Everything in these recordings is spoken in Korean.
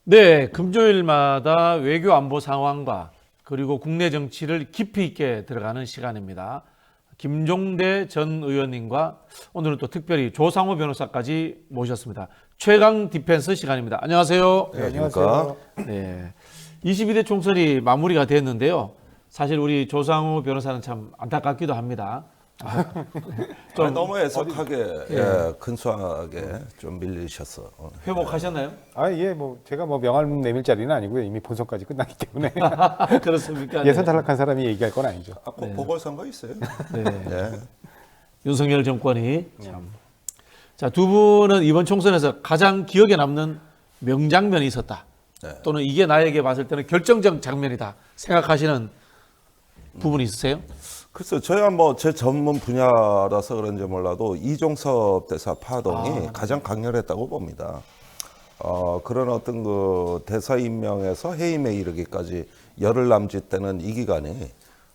네, 금요일마다 외교 안보 상황과 그리고 국내 정치를 깊이 있게 들어가는 시간입니다. 김종대 전 의원님과 오늘은 또 특별히 조상호 변호사까지 모셨습니다. 최강 디펜스 시간입니다. 안녕하세요. 네, 안녕하세요. 네, 22대 총선이 마무리가 됐는데요. 사실 우리 조상호 변호사는 참 안타깝기도 합니다. 좀 너무 애석하게, 근소하게 좀 밀리셨어. 회복하셨나요? 예, 뭐 제가 뭐 명함 내밀 자리는 아니고요. 이미 본선까지 끝났기 때문에 그렇습니까? 예선 탈락한 사람이 얘기할 건 아니죠. 꼭 보궐선거 있어요. 네. 네. 윤석열 정권이 참. 자, 두 분은 이번 총선에서 가장 기억에 남는 명장면이 있었다. 네. 또는 이게 나에게 봤을 때는 결정적 장면이다 생각하시는 부분이 있으세요? 글쎄, 저야 뭐 제 전문 분야라서 그런지 몰라도 이종섭 대사 파동이 가장 강렬했다고 봅니다. 그런 어떤 그 대사 임명에서 해임에 이르기까지 열흘 남짓되는 이 기간이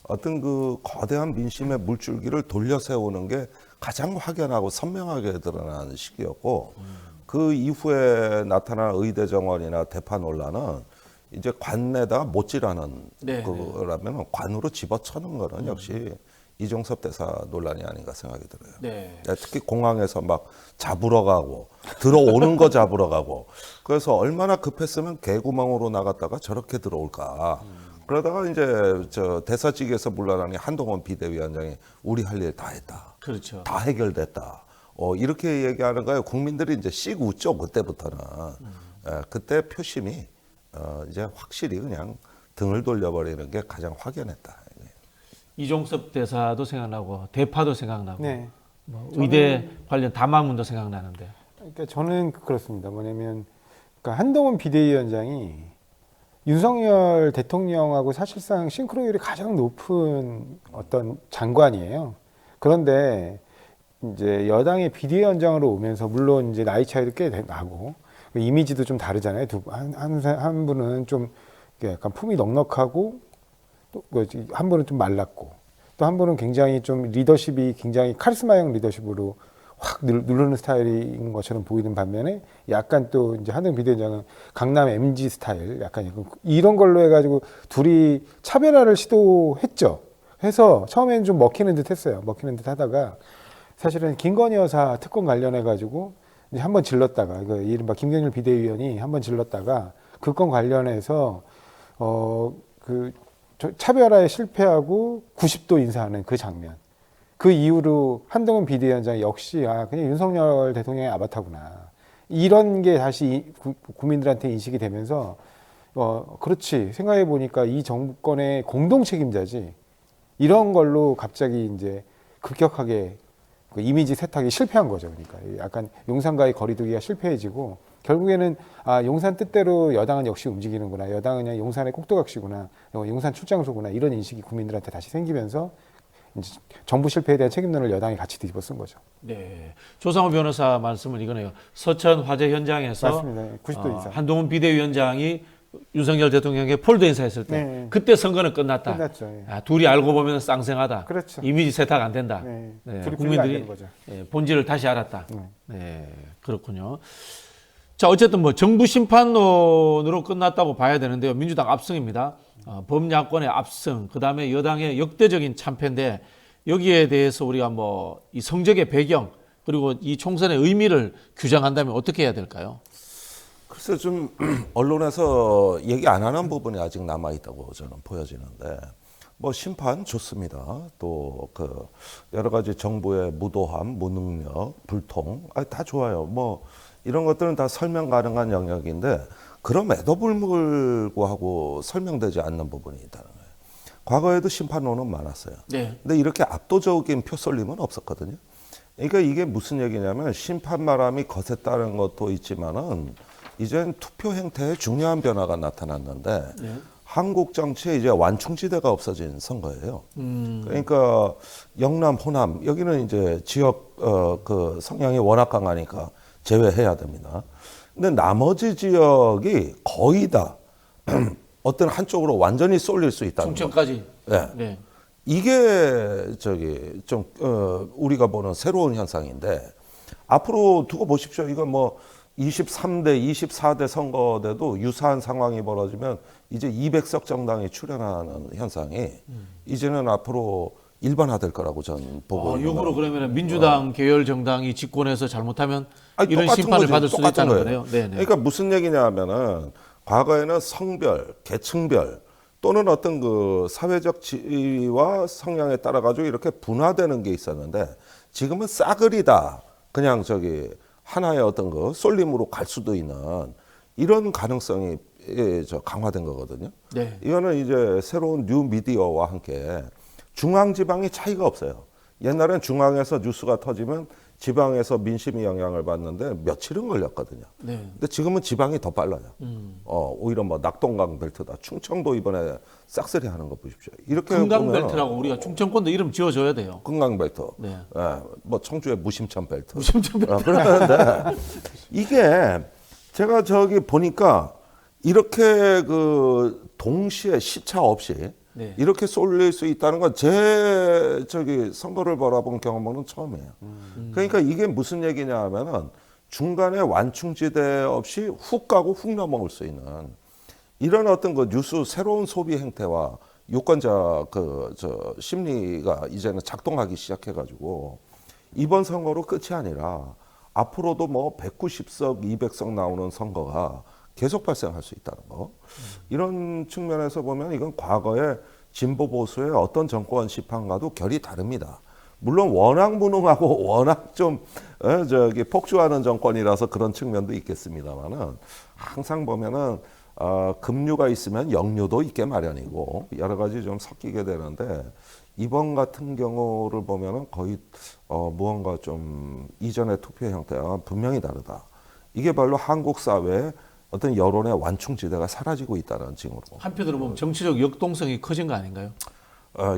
어떤 그 거대한 민심의 물줄기를 돌려 세우는 게 가장 확연하고 선명하게 드러난 시기였고 그 이후에 나타난 의대 정원이나 대파 논란은 이제 관내다 못지라는 네, 거라면 관으로 집어쳐는 거는 역시 이종섭 대사 논란이 아닌가 생각이 들어요. 네. 특히 공항에서 막 잡으러 가고 들어오는 거 잡으러 가고 그래서 얼마나 급했으면 개구멍으로 나갔다가 저렇게 들어올까. 그러다가 이제 저 대사직에서 물러나니 한동훈 비대위원장이 우리 할 일 다 했다. 그렇죠. 다 해결됐다. 이렇게 얘기하는 거예요. 국민들이 이제 씩 웃죠. 그때부터는. 그때 표심이 이제 확실히 그냥 등을 돌려버리는 게 가장 확연했다. 이종섭 대사도 생각나고 대파도 생각나고 네. 뭐 의대 관련 담화문도 생각나는데. 그러니까 저는 그렇습니다. 뭐냐면 그러니까 한동훈 비대위원장이 윤석열 대통령하고 사실상 싱크로율이 가장 높은 어떤 장관이에요. 그런데 이제 여당의 비대위원장으로 오면서 물론 이제 나이 차이도 꽤 나고 이미지도 좀 다르잖아요. 한 분은 좀 약간 품이 넉넉하고 또 한 분은 좀 말랐고 또 한 분은 굉장히 좀 리더십이 굉장히 카리스마형 리더십으로 확 누르는 스타일인 것처럼 보이는 반면에 약간 또 이제 한동훈 비대위원장은 강남 MG 스타일 약간 이런 걸로 해가지고 둘이 차별화를 시도했죠. 해서 처음에는 좀 먹히는 듯 했어요. 먹히는 듯 하다가 사실은 김건희 여사 특권 관련해가지고 이제 한번 질렀다가 이른바 김경일 비대위원이 한번 질렀다가 그 건 관련해서 차별화에 실패하고 90도 인사하는 그 장면. 그 이후로 한동훈 비대위원장이 역시 그냥 윤석열 대통령의 아바타구나. 이런 게 다시 국민들한테 인식이 되면서 그렇지 생각해 보니까 이 정권의 공동 책임자지. 이런 걸로 갑자기 이제 급격하게 그 이미지 세탁이 실패한 거죠. 그러니까 약간 용산과의 거리두기가 실패해지고 결국에는 용산 뜻대로 여당은 역시 움직이는구나. 여당은 그냥 용산의 꼭두각시구나. 용산 출장소구나. 이런 인식이 국민들한테 다시 생기면서 이제 정부 실패에 대한 책임론을 여당이 같이 뒤집어 쓴 거죠. 네. 조상호 변호사 말씀은 이거네요. 서천 화재 현장에서 맞습니다. 90도 이상. 한동훈 비대위원장이 윤석열 대통령에게 폴더 인사했을 때 네. 그때 선거는 끝났다. 끝났죠. 예. 둘이 알고 보면 쌍생하다. 그렇죠. 이미지 세탁 안 된다. 네. 네, 둘이 분리가 안 국민들이 되는 거죠. 본질을 다시 알았다. 네. 네, 그렇군요. 자, 어쨌든 뭐 정부 심판론으로 끝났다고 봐야 되는데요. 민주당 압승입니다. 범야권의 압승, 그 다음에 여당의 역대적인 참패인데 여기에 대해서 우리가 뭐 이 성적의 배경 그리고 이 총선의 의미를 규정한다면 어떻게 해야 될까요? 글쎄 좀 언론에서 얘기 안 하는 부분이 아직 남아 있다고 저는 보여지는데 뭐 심판 좋습니다. 또 그 여러 가지 정부의 무도함, 무능력, 불통 다 좋아요. 뭐 이런 것들은 다 설명 가능한 영역인데 그럼에도 불구하고 설명되지 않는 부분이 있다는 거예요. 과거에도 심판론은 많았어요. 네. 근데 이렇게 압도적인 표 쏠림은 없었거든요. 그러니까 이게 무슨 얘기냐면 심판 바람이 거셌다는 것도 있지만은 이젠 투표 행태에 중요한 변화가 나타났는데 한국 정치에 이제 완충지대가 없어진 선거예요. 그러니까 영남, 호남 여기는 이제 지역 그 성향이 워낙 강하니까 제외해야 됩니다. 근데 나머지 지역이 거의 다 어떤 한쪽으로 완전히 쏠릴 수 있다는 거죠. 총천까지. 네. 네. 이게 좀 우리가 보는 새로운 현상인데 앞으로 두고 보십시오. 이거 뭐 23대, 24대 선거 때도 유사한 상황이 벌어지면 이제 200석 정당이 출연하는 현상이 이제는 앞으로 일반화될 거라고 저는 보고 있는 역으로 거예요. 그러면 민주당 계열 정당이 집권해서 잘못하면 아니, 이런 똑같은 심판을 거지. 받을 수도 똑같은 있다는 거예요. 거네요. 네네. 그러니까 무슨 얘기냐면은 과거에는 성별, 계층별 또는 어떤 그 사회적 지위와 성향에 따라 가지고 이렇게 분화되는 게 있었는데 지금은 싸그리다 그냥 저기 하나의 어떤 그 쏠림으로 갈 수도 있는 이런 가능성이 강화된 거거든요. 네. 이거는 이제 새로운 뉴 미디어와 함께 중앙 지방이 차이가 없어요. 옛날엔 중앙에서 뉴스가 터지면 지방에서 민심이 영향을 받는데 며칠은 걸렸거든요. 네. 근데 지금은 지방이 더 빨라요. 오히려 뭐 낙동강 벨트다. 충청도 이번에 싹쓸이 하는 거 보십시오. 이렇게 금강벨트라고 우리가 충청권도 이름 지어줘야 돼요. 금강 벨트. 네. 뭐 청주의 무심천 벨트. 무심천 벨트. 그런데 이게 제가 저기 보니까 이렇게 그 동시에 시차 없이 네. 이렇게 쏠릴 수 있다는 건 제 저기 선거를 바라본 경험은 처음이에요. 그러니까 이게 무슨 얘기냐 하면은 중간에 완충지대 없이 훅 가고 훅 넘어올 수 있는 이런 어떤 그 뉴스 새로운 소비 행태와 유권자 저 심리가 이제는 작동하기 시작해가지고 이번 선거로 끝이 아니라 앞으로도 뭐 190석, 200석 나오는 선거가 계속 발생할 수 있다는 거. 이런 측면에서 보면 이건 과거의 진보 보수의 어떤 정권 시판과도 결이 다릅니다. 물론 워낙 무능하고 워낙 좀 저기 폭주하는 정권이라서 그런 측면도 있겠습니다만은 항상 보면은 급류가 있으면 역류도 있게 마련이고 여러 가지 좀 섞이게 되는데 이번 같은 경우를 보면은 거의 무언가 좀 이전의 투표 형태와 분명히 다르다. 이게 바로 한국 사회의 어떤 여론의 완충지대가 사라지고 있다는 징후로. 한편으로 보면 정치적 역동성이 커진 거 아닌가요?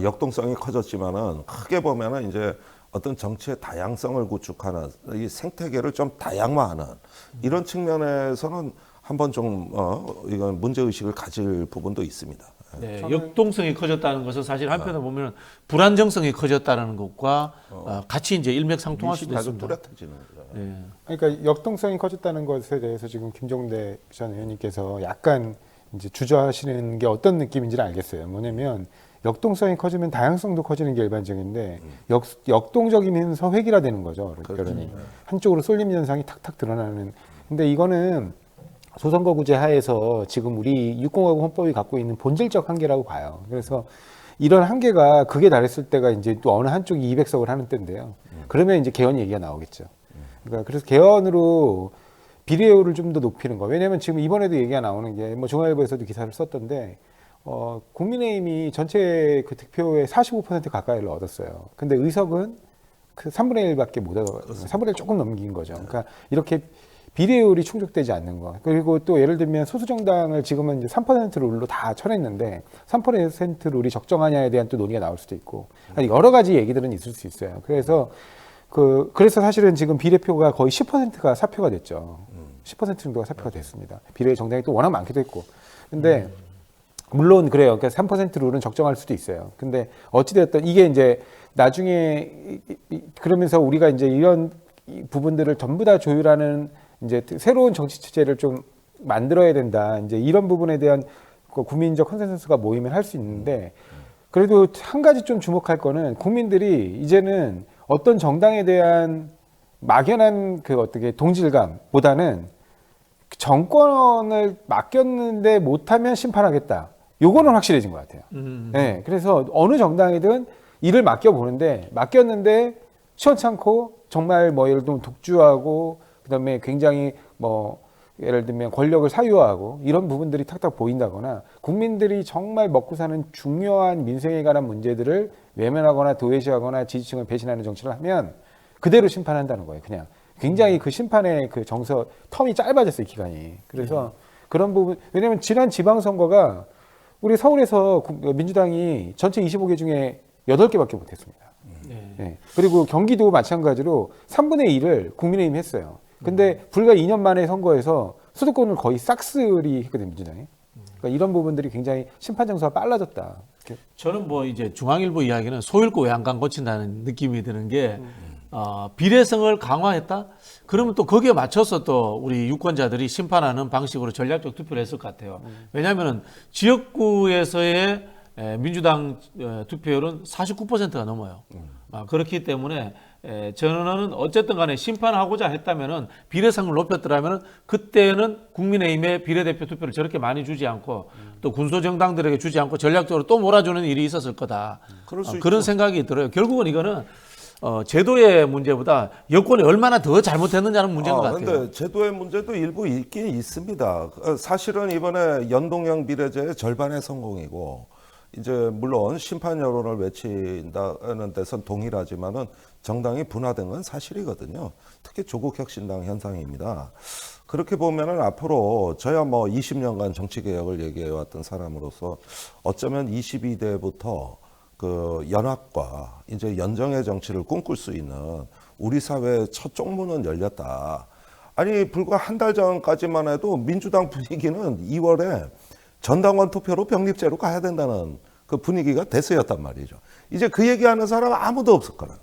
역동성이 커졌지만은 크게 보면은 이제 어떤 정치의 다양성을 구축하는 이 생태계를 좀 다양화하는 이런 측면에서는 한번 좀 이건 문제 의식을 가질 부분도 있습니다. 네, 역동성이 커졌다는 것은 사실 한편으로 보면 불안정성이 커졌다는 것과 같이 이제 일맥상통할 수도 아주 있습니다. 뚜렷해지는 거죠. 네. 그러니까 역동성이 커졌다는 것에 대해서 지금 김종대 전 의원님께서 약간 이제 주저하시는 게 어떤 느낌인지를 알겠어요. 뭐냐면 역동성이 커지면 다양성도 커지는 게 일반적인데 역동적이면서 획일화되는 거죠. 여론이 한쪽으로 쏠림 현상이 탁탁 드러나는. 근데 이거는 소선거구제 하에서 지금 우리 육공화국 헌법이 갖고 있는 본질적 한계라고 봐요. 그래서 이런 한계가 극에 달했을 때가 이제 또 어느 한쪽이 200석을 하는 때인데요. 그러면 이제 개헌 얘기가 나오겠죠. 그러니까 그래서 개헌으로 비례율을 좀 더 높이는 거. 왜냐하면 지금 이번에도 얘기가 나오는 게 뭐 중앙일보에서도 기사를 썼던데 국민의힘이 전체 그 득표의 45% 가까이를 얻었어요. 근데 의석은 그 3분의 1밖에 못 얻었어요. 3분의 1 조금 넘긴 거죠. 그러니까 이렇게 비례율이 충족되지 않는 거. 그리고 또 예를 들면 소수정당을 지금은 이제 3% 룰로 다 쳐냈는데 3% 룰이 적정하냐에 대한 또 논의가 나올 수도 있고 여러 가지 얘기들은 있을 수 있어요. 그래서 그래서 사실은 지금 비례표가 거의 10%가 사표가 됐죠. 10% 정도가 사표가 됐습니다. 비례 정당이 또 워낙 많기도 했고. 근데 물론 그래요. 그러니까 3% 룰은 적정할 수도 있어요. 근데 어찌됐든 이게 이제 나중에 그러면서 우리가 이제 이런 부분들을 전부 다 조율하는 이제 새로운 정치 체제를 좀 만들어야 된다. 이제 이런 부분에 대한 국민적 컨센서스가 모이면 할 수 있는데 그래도 한 가지 좀 주목할 거는 국민들이 이제는 어떤 정당에 대한 막연한 그 어떻게 동질감보다는 정권을 맡겼는데 못하면 심판하겠다. 요거는 확실해진 것 같아요. 네, 그래서 어느 정당이든 일을 맡겨보는데 맡겼는데 시원찮고 정말 뭐 예를 들면 독주하고 그다음에 굉장히 뭐 예를 들면 권력을 사유화하고 이런 부분들이 탁탁 보인다거나 국민들이 정말 먹고 사는 중요한 민생에 관한 문제들을 외면하거나 도외시하거나 지지층을 배신하는 정치를 하면 그대로 심판한다는 거예요. 그냥 굉장히 그 심판의 그 정서 텀이 짧아졌어요, 기간이. 그래서 그런 부분 왜냐하면 지난 지방선거가 우리 서울에서 민주당이 전체 25개 중에 8개밖에 못했습니다. 네. 그리고 경기도 마찬가지로 3분의 1을 국민의힘이 했어요. 근데 불과 2년 만에 선거에서 수도권을 거의 싹쓸이 했거든요, 민주당이. 그러니까 이런 부분들이 굉장히 심판 정서가 빨라졌다. 저는 뭐 이제 중앙일보 이야기는 소 읽고 왜 안 간 고친다는 느낌이 드는 게 비례성을 강화했다? 그러면 또 거기에 맞춰서 또 우리 유권자들이 심판하는 방식으로 전략적 투표를 했을 것 같아요. 왜냐하면 지역구에서의 민주당 투표율은 49%가 넘어요. 그렇기 때문에 저는 어쨌든 간에 심판하고자 했다면은 비례성을 높였더라면 그때는 국민의힘의 비례대표 투표를 저렇게 많이 주지 않고 또 군소정당들에게 주지 않고 전략적으로 또 몰아주는 일이 있었을 거다. 그럴 수 그런 생각이 들어요. 결국은 이거는 제도의 문제보다 여권이 얼마나 더 잘못했느냐는 문제인 것 같아요. 근데 제도의 문제도 일부 있긴 있습니다. 사실은 이번에 연동형 비례제의 절반의 성공이고 이제 물론 심판 여론을 외친다는 데선 동일하지만은 정당이 분화된 건 사실이거든요. 특히 조국혁신당 현상입니다. 그렇게 보면은 앞으로 저야 뭐 20년간 정치 개혁을 얘기해왔던 사람으로서 어쩌면 22대부터 그 연합과 이제 연정의 정치를 꿈꿀 수 있는 우리 사회의 첫 쪽문은 열렸다. 아니 불과 한 달 전까지만 해도 민주당 분위기는 2월에 전당원 투표로 병립제로 가야 된다는 그 분위기가 대세였단 말이죠. 이제 그 얘기하는 사람 아무도 없을 거라.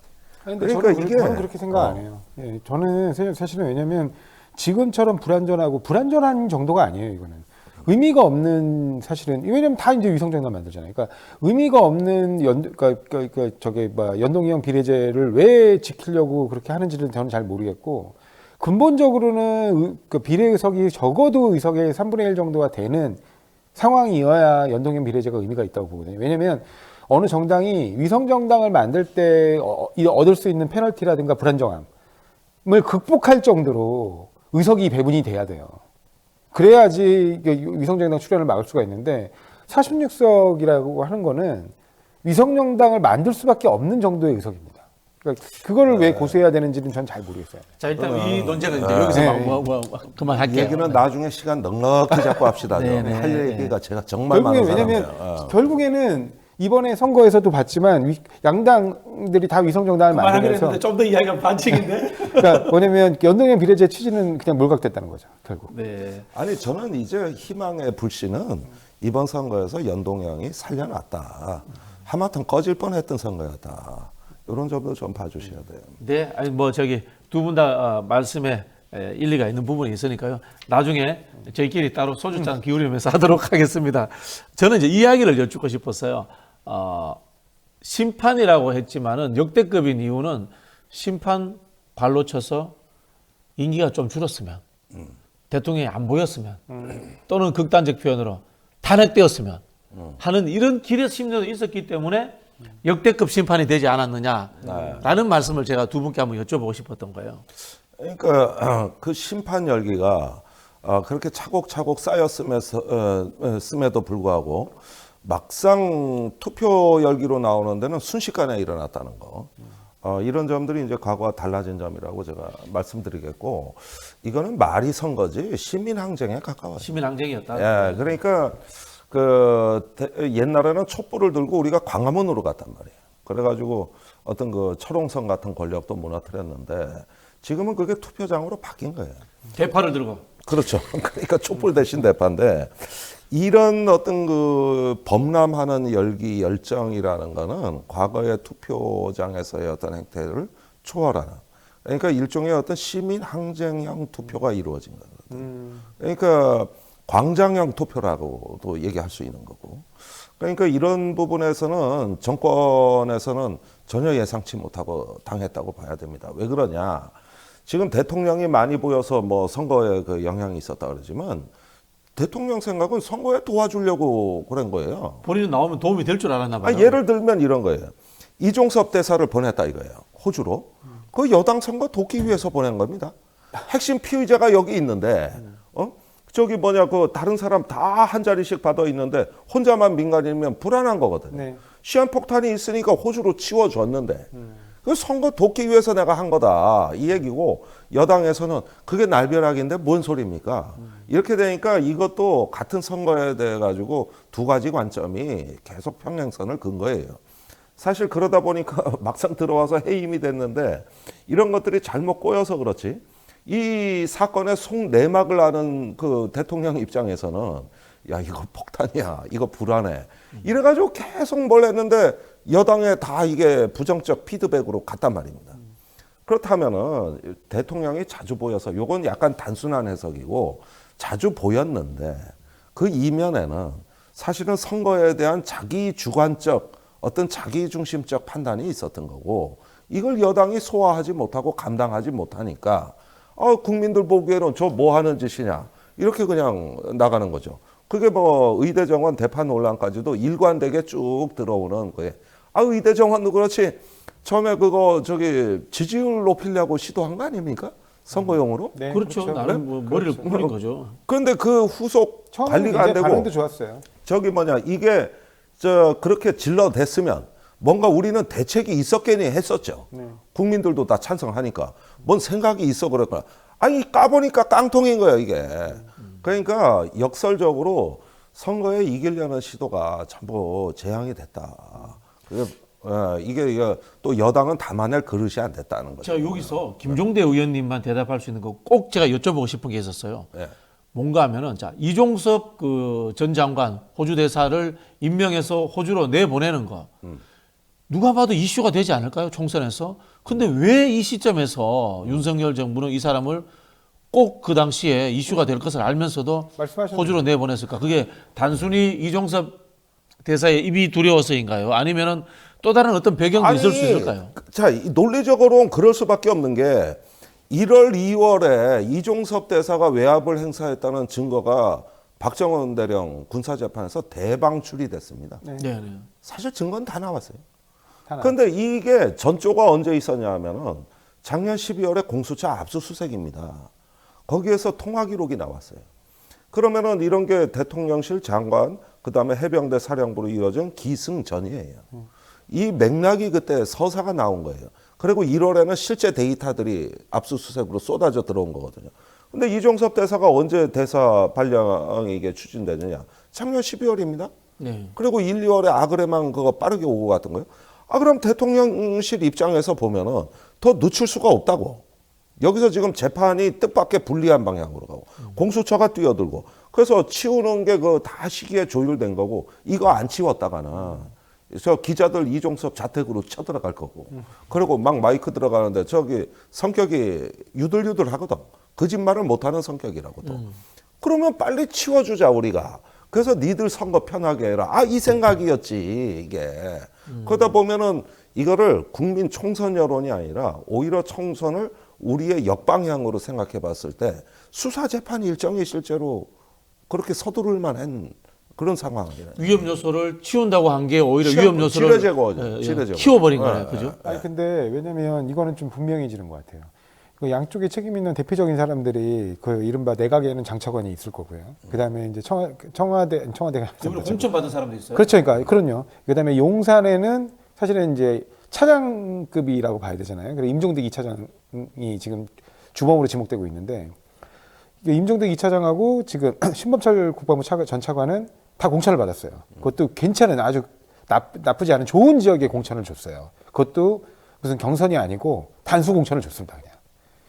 그러니까 저는 그렇게 생각 안 해요. 예, 저는 사실은 왜냐하면 지금처럼 불안전한 정도가 아니에요. 이거는 의미가 없는 사실은 왜냐하면 다 이제 위성정당 만들잖아요. 그러니까 의미가 없는 연동형 비례제를 왜 지키려고 그렇게 하는지는 저는 잘 모르겠고 근본적으로는 그 비례 의석이 적어도 의석의 3분의 1 정도가 되는 상황이어야 연동형 비례제가 의미가 있다고 보거든요. 왜냐하면 어느 정당이 위성정당을 만들 때 얻을 수 있는 페널티라든가 불안정함을 극복할 정도로 의석이 배분이 돼야 돼요. 그래야지 위성정당 출현을 막을 수가 있는데 46석이라고 하는 거는 위성정당을 만들 수밖에 없는 정도의 의석입니다. 그러니까 그거를 왜 고수해야 되는지는 전 잘 모르겠어요. 자 일단 이 논쟁은 이제 여기서 그만할게요. 얘기는 나중에 시간 넉넉히 잡고 합시다. 할 얘기가 제가 정말 많은 사람이에요. 왜냐면 결국에는 이번에 선거에서도 봤지만 양당들이 다 위성정당을 만들면서 좀 더 이야기가 반칙인데. 그러니까 뭐냐면 연동형 비례제 취지는 그냥 몰각됐다는 거죠. 결국. 네. 아니 저는 이제 희망의 불씨는 이번 선거에서 연동형이 살려놨다. 하마터면 꺼질 뻔했던 선거였다. 이런 점도 좀 봐주셔야 돼요. 네, 아니 뭐 저기 두 분 다 말씀에 일리가 있는 부분이 있으니까요. 나중에 저희끼리 따로 소주잔 기울이면서 하도록 하겠습니다. 저는 이제 이야기를 여쭙고 싶었어요. 심판이라고 했지만은 역대급인 이유는 심판 발로 쳐서 임기가 좀 줄었으면, 대통령이 안 보였으면, 또는 극단적 표현으로 탄핵되었으면 하는 이런 기대 심리도 있었기 때문에 역대급 심판이 되지 않았느냐라는 말씀을 제가 두 분께 한번 여쭤보고 싶었던 거예요. 그러니까 그 심판 열기가 그렇게 차곡차곡 쌓였음에도 불구하고 막상 투표 열기로 나오는 데는 순식간에 일어났다는 거. 이런 점들이 이제 과거와 달라진 점이라고 제가 말씀드리겠고 이거는 말이 선거지 시민항쟁에 가까워요. 시민항쟁이었다. 예, 그러니까 옛날에는 촛불을 들고 우리가 광화문으로 갔단 말이에요. 그래가지고 어떤 그 철옹성 같은 권력도 무너뜨렸는데 지금은 그게 투표장으로 바뀐 거예요. 대파를 들고. 그렇죠. 그러니까 촛불 대신 대파인데 이런 어떤 그 범람하는 열기, 열정이라는 거는 과거의 투표장에서의 어떤 행태를 초월하는 그러니까 일종의 어떤 시민 항쟁형 투표가 이루어진 거거든요. 그러니까 광장형 투표라고도 얘기할 수 있는 거고. 그러니까 이런 부분에서는 정권에서는 전혀 예상치 못하고 당했다고 봐야 됩니다. 왜 그러냐? 지금 대통령이 많이 보여서 뭐 선거에 그 영향이 있었다 그러지만 대통령 생각은 선거에 도와주려고 그런 거예요. 본인은 나오면 도움이 될 줄 알았나 봐요. 예를 들면 이런 거예요. 이종섭 대사를 보냈다 이거예요. 호주로. 그 여당 선거 돕기 위해서 보낸 겁니다. 핵심 피의자가 여기 있는데 그 다른 사람 다 한 자리씩 받아 있는데 혼자만 민간인이면 불안한 거거든요. 네. 시한폭탄이 있으니까 호주로 치워줬는데 그 선거 돕기 위해서 내가 한 거다 이 얘기고 여당에서는 그게 날벼락인데 뭔 소리입니까? 이렇게 되니까 이것도 같은 선거에 대해 가지고 두 가지 관점이 계속 평행선을 긋은 거예요. 사실 그러다 보니까 막상 들어와서 해임이 됐는데 이런 것들이 잘못 꼬여서 그렇지. 이 사건의 속내막을 아는 그 대통령 입장에서는 야 이거 폭탄이야 이거 불안해 이래가지고 계속 뭘 했는데 여당에 다 이게 부정적 피드백으로 갔단 말입니다. 그렇다면은 대통령이 자주 보여서 요건 약간 단순한 해석이고 자주 보였는데 그 이면에는 사실은 선거에 대한 자기 주관적 어떤 자기 중심적 판단이 있었던 거고 이걸 여당이 소화하지 못하고 감당하지 못하니까 국민들 보기에는 저 뭐 하는 짓이냐 이렇게 그냥 나가는 거죠. 그게 뭐 의대 정원 대파 논란까지도 일관되게 쭉 들어오는 거예요. 의대 정원도 그렇지 처음에 그거 지지율 높이려고 시도한 거 아닙니까? 선거용으로? 네, 그렇죠. 그렇죠. 나는 뭐 머리를 뿌린 거죠. 그런데 그 후속 관리가 안 되고 반응도 좋았어요. 이게 그렇게 질러댔으면 뭔가 우리는 대책이 있었겠니 했었죠. 네. 국민들도 다 찬성하니까 뭔 생각이 있어 그럴 거야. 까보니까 깡통인 거야 이게. 그러니까 역설적으로 선거에 이기려는 시도가 전부 재앙이 됐다. 이게 또 여당은 담아낼 그릇이 안 됐다는 거죠. 제가 여기서 김종대 의원님만 대답할 수 있는 거 꼭 제가 여쭤보고 싶은 게 있었어요. 네. 뭔가 하면은 이종섭 전 장관 호주 대사를 임명해서 호주로 내보내는 거 누가 봐도 이슈가 되지 않을까요? 총선에서. 근데 왜 이 시점에서 윤석열 정부는 이 사람을 꼭 그 당시에 이슈가 될 것을 알면서도 호주로 내보냈을까? 그게 단순히 이종섭 대사의 입이 두려워서인가요? 아니면은 또 다른 어떤 배경도 있을 수 있을까요? 자, 논리적으로는 그럴 수밖에 없는 게 1월, 2월에 이종섭 대사가 외압을 행사했다는 증거가 박정원 대령 군사재판에서 대방출이 됐습니다. 네. 네. 사실 증거는 다 나왔어요. 다 그런데 이게 전조가 언제 있었냐 하면은 작년 12월에 공수처 압수수색입니다. 거기에서 통화 기록이 나왔어요. 그러면은 이런 게 대통령실 장관, 그 다음에 해병대 사령부로 이루어진 기승전이에요. 이 맥락이 그때 서사가 나온 거예요. 그리고 1월에는 실제 데이터들이 압수수색으로 쏟아져 들어온 거거든요. 근데 이종섭 대사가 언제 대사 발령이 이게 추진되느냐? 작년 12월입니다. 네. 그리고 1, 2월에 아그레만 그거 빠르게 오고 갔던 거예요. 그럼 대통령실 입장에서 보면은 더 늦출 수가 없다고. 여기서 지금 재판이 뜻밖의 불리한 방향으로 가고 공수처가 뛰어들고 그래서 치우는 게 그 다 시기에 조율된 거고 이거 안 치웠다가는 저 기자들 이종섭 자택으로 쳐들어갈 거고 그리고 막 마이크 들어가는데 성격이 유들유들하거든. 거짓말을 못하는 성격이라고 또. 그러면 빨리 치워주자 우리가. 그래서 니들 선거 편하게 해라. 이 생각이었지 이게. 그러다 보면은 이거를 국민 총선 여론이 아니라 오히려 총선을 우리의 역방향으로 생각해 봤을 때 수사 재판 일정이 실제로 그렇게 서두를 만한 그런 상황이에요. 위험 요소를 치운다고 한 게 오히려 위험 요소를 지뢰 제거죠. 지뢰 제거. 키워버린 거네요. 그죠? 아니 근데 왜냐면 이거는 좀 분명해지는 것 같아요. 그 양쪽에 책임 있는 대표적인 사람들이 그 이른바 내각에는 장차관이 있을 거고요. 그다음에 이제 청와대가 그걸 공천받은 사람도 있어요. 그렇죠, 그러니까 그럼요. 그다음에 용산에는 사실은 이제 차장급이라고 봐야 되잖아요. 그래서 임종대 2차장이 지금 주범으로 지목되고 있는데 임종대 2차장하고 지금 신범철 국방부 전 차관은 다 공천을 받았어요. 그것도 괜찮은 아주 나쁘지 않은 좋은 지역에 공천을 줬어요. 그것도 무슨 경선이 아니고 단수 공천을 줬습니다, 그냥.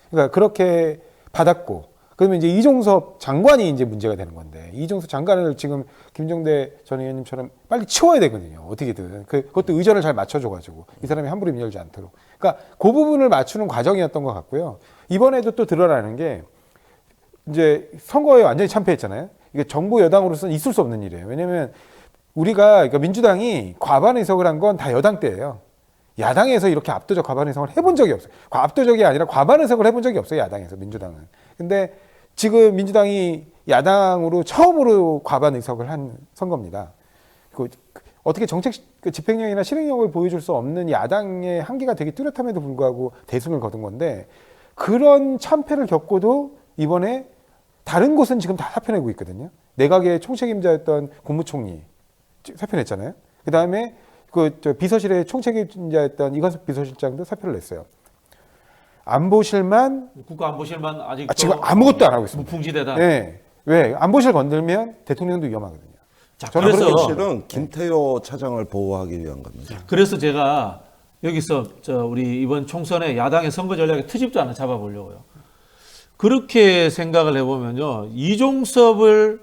그러니까 그렇게 받았고, 그러면 이제 이종섭 장관이 이제 문제가 되는 건데, 이종섭 장관을 지금 김종대 전 의원님처럼 빨리 치워야 되거든요. 어떻게든. 그것도 의전을 잘 맞춰줘가지고, 이 사람이 함부로 문 열지 않도록. 그러니까 그 부분을 맞추는 과정이었던 것 같고요. 이번에도 또 드러나는 게, 이제 선거에 완전히 참패했잖아요. 이게 정부 여당으로서는 있을 수 없는 일이에요. 왜냐면 우리가, 그러니까 민주당이 과반 의석을 한 건 다 여당 때예요. 야당에서 이렇게 압도적 과반 의석을 해본 적이 없어요. 압도적이 아니라 과반 의석을 해본 적이 없어요. 야당에서, 민주당은. 근데 지금 민주당이 야당으로 처음으로 과반 의석을 한 선거입니다. 어떻게 정책 집행력이나 실행력을 보여줄 수 없는 야당의 한계가 되게 뚜렷함에도 불구하고 대승을 거둔 건데, 그런 참패를 겪고도 이번에 다른 곳은 지금 다 사표내고 있거든요. 내각의 총책임자였던 국무총리 사표냈잖아요. 그 다음에 비서실의 총책임자였던 이관섭 비서실장도 사표를 냈어요. 안보실만 국가안보실만 아직 지금 아무것도 안 하고 있습니다. 무풍지대다. 네. 왜? 안보실 건들면 대통령도 위험하거든요. 자, 그래서 그래서 실은 김태효 차장을 보호하기 위한 겁니다. 그래서 제가 여기서 우리 이번 총선에 야당의 선거 전략의 트집도 하나 잡아보려고요. 그렇게 생각을 해보면요, 이종섭을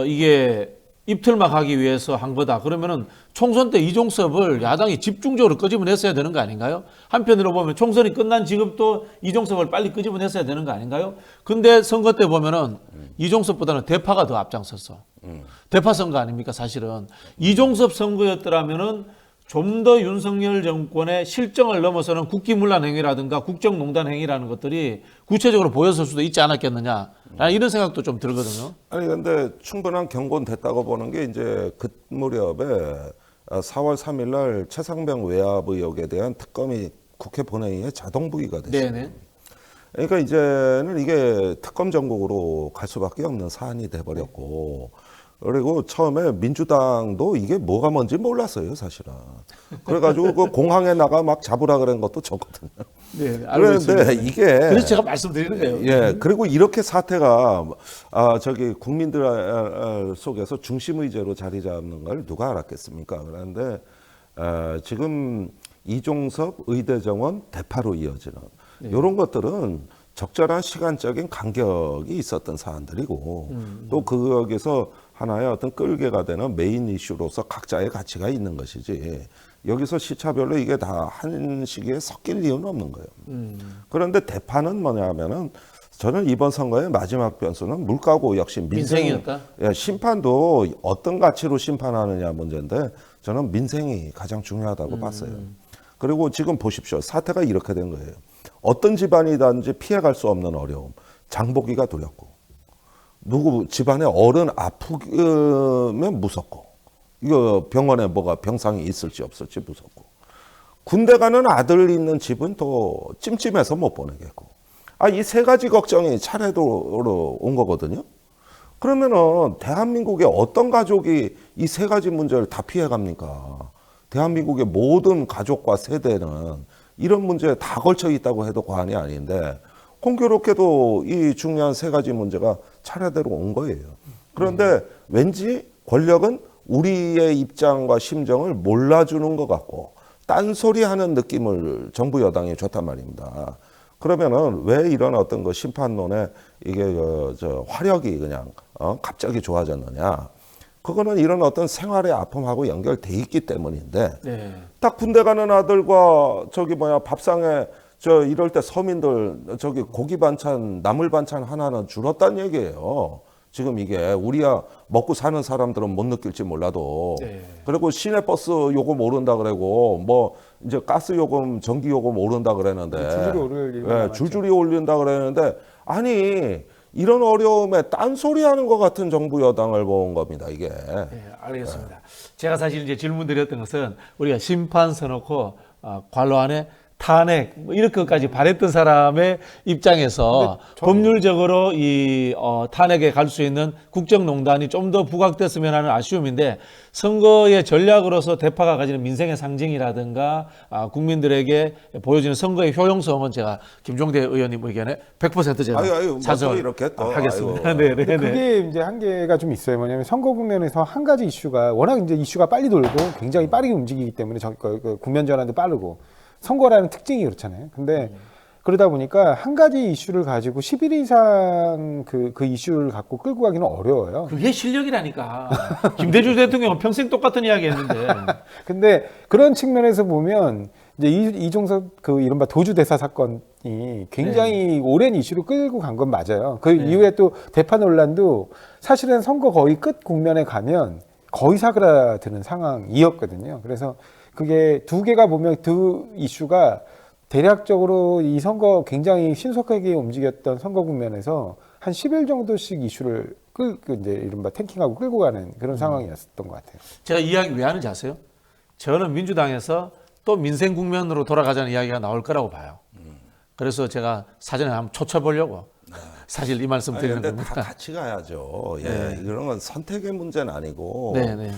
이게 입틀막 하기 위해서 한 거다. 그러면은 총선 때 이종섭을 야당이 집중적으로 끄집어냈어야 되는 거 아닌가요? 한편으로 보면 총선이 끝난 지금도 이종섭을 빨리 끄집어냈어야 되는 거 아닌가요? 근데 선거 때 보면은 이종섭보다는 대파가 더 앞장섰어. 대파 선거 아닙니까, 사실은. 이종섭 선거였더라면은 좀 더 윤석열 정권의 실정을 넘어서는 국기문란 행위라든가 국정농단 행위라는 것들이 구체적으로 보였을 수도 있지 않았겠느냐. 라는 이런 생각도 좀 들거든요. 아니 근데 충분한 경고는 됐다고 보는 게 이제 그 무렵에 4월 3일 날 최상병 외압 의혹에 대한 특검이 국회 본회의에 자동 부의가 됐어요. 네네. 그러니까 이제는 이게 특검 전국으로 갈 수밖에 없는 사안이 돼버렸고, 그리고 처음에 민주당도 이게 뭐가 뭔지 몰랐어요, 사실은. 그래가지고 그 공항에 나가 막 잡으라 그런 것도 졌거든요. 네, 알고 있습니다. 그런데 이게 그래서 제가 말씀드리는 거예요. 예, 그리고 이렇게 사태가 저기 국민들 속에서 중심 의제로 자리 잡는 걸 누가 알았겠습니까? 그런데 지금 이종섭, 의대정원, 대파로 이어지는 이런 것들은 적절한 시간적인 간격이 있었던 사안들이고 또 거기서 하나의 어떤 끌개가 되는 메인 이슈로서 각자의 가치가 있는 것이지 여기서 시차별로 이게 다 한 시기에 섞일 이유는 없는 거예요. 그런데 대파는 뭐냐면은 저는 이번 선거의 마지막 변수는 물가고 역시 민생이었다? 예, 심판도 어떤 가치로 심판하느냐 문제인데 저는 민생이 가장 중요하다고 봤어요. 그리고 지금 보십시오. 사태가 이렇게 된 거예요. 어떤 집안이든지 피해갈 수 없는 어려움, 장보기가 두렵고 누구 집안에 어른 아프면 무섭고 이거 병원에 뭐가 병상이 있을지 없을지 무섭고 군대 가는 아들 있는 집은 또 찜찜해서 못 보내겠고 이 세 가지 걱정이 차례로 온 거거든요. 그러면은 대한민국의 어떤 가족이 이 세 가지 문제를 다 피해갑니까? 대한민국의 모든 가족과 세대는 이런 문제에 다 걸쳐 있다고 해도 과언이 아닌데 공교롭게도 이 중요한 세 가지 문제가 차례대로 온 거예요. 그런데 왠지 권력은 우리의 입장과 심정을 몰라주는 것 같고 딴소리하는 느낌을 정부 여당이 줬단 말입니다. 그러면은 왜 이런 어떤 그 심판론에 이게 저 화력이 그냥 갑자기 좋아졌느냐? 그거는 이런 어떤 생활의 아픔하고 연결돼 있기 때문인데 네. 딱 군대 가는 아들과 저기 밥상에 이럴 때 서민들 저기 고기 반찬 나물 반찬 하나는 줄었다는 얘기예요. 지금 이게 우리야 먹고 사는 사람들은 못 느낄지 몰라도 네. 그리고 시내버스 요금 오른다 그러고 뭐 이제 가스 요금 전기 요금 오른다 그랬는데 줄줄이 오를 일이 예, 많죠. 줄줄이 올린다 그랬는데 아니 이런 어려움에 딴소리하는 것 같은 정부 여당을 본 겁니다 이게. 네, 알겠습니다. 제가 사실 이제 질문 드렸던 것은 우리가 심판 서놓고 관로안에 탄핵 뭐 이렇게까지 바랬던 사람의 입장에서 법률적으로 이 탄핵에 갈 수 있는 국정농단이 좀 더 부각됐으면 하는 아쉬움인데 선거의 전략으로서 대파가 가지는 민생의 상징이라든가 국민들에게 보여지는 선거의 효용성은 제가 김종대 의원님 의견에 100% 제가 찬성을 이렇게 또 하겠습니다. 네, 네, 근데 네. 그게 이제 한계가 좀 있어요. 뭐냐면 선거 국면에서 한 가지 이슈가 워낙 이제 이슈가 빨리 돌고 굉장히 빠르게 움직이기 때문에 그 국면 전환도 빠르고 선거라는 특징이 그렇잖아요. 근데 그러다 보니까 한 가지 이슈를 가지고 10일 이상 그 이슈를 갖고 끌고 가기는 어려워요. 그게 실력이라니까. 김대중 대통령은 평생 똑같은 이야기 했는데. 근데 그런 측면에서 보면 이제 이종섭 그 이른바 도주대사 사건이 굉장히 오랜 이슈로 끌고 간 건 맞아요. 그 이후에 또 대파 논란도 사실은 선거 거의 끝 국면에 가면 거의 사그라드는 상황이었거든요. 그래서 그게 두 개가 보면 두 이슈가 대략적으로 이 선거 굉장히 신속하게 움직였던 선거 국면에서 한 10일 정도씩 이슈를 이제 이른바 탱킹하고 끌고 가는 그런 상황이었던 것 같아요. 제가 이 이야기 왜 하는지 아세요? 저는 민주당에서 또 민생 국면으로 돌아가자는 이야기가 나올 거라고 봐요. 그래서 제가 사전에 한번 초쳐보려고 사실 이 말씀 드리는 근데 겁니다. 다 같이 가야죠. 예, 이런 건 선택의 문제는 아니고 네, 네.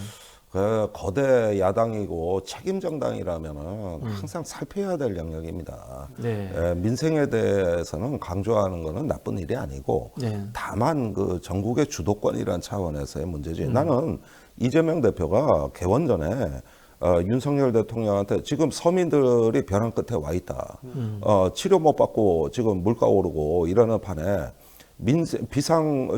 그 거대 야당이고 책임 정당이라면은 항상 살펴야 될 영역입니다. 네. 예, 민생에 대해서는 강조하는 것은 나쁜 일이 아니고 네. 다만 그 전국의 주도권이라는 차원에서의 문제지. 나는 이재명 대표가 개원 전에 윤석열 대통령한테 지금 서민들이 벼랑 끝에 와 있다. 치료 못 받고 지금 물가 오르고 이러는 판에 민생 비상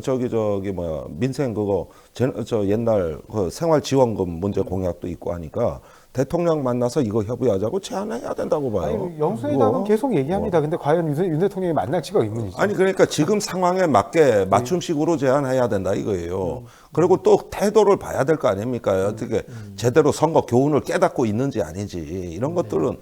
민생 그거 저 옛날 그 생활지원금 문제 공약도 있고 하니까 대통령 만나서 이거 협의하자고 제안해야 된다고 봐요. 아니, 영수회담은 그거. 계속 얘기합니다. 근데 과연 윤 대통령이 만날지가 의문이죠. 아니 그러니까 지금 상황에 맞게 맞춤식으로 제안해야 된다 이거예요. 그리고 또 태도를 봐야 될 거 아닙니까? 어떻게 제대로 선거 교훈을 깨닫고 있는지 아닌지 이런 것들은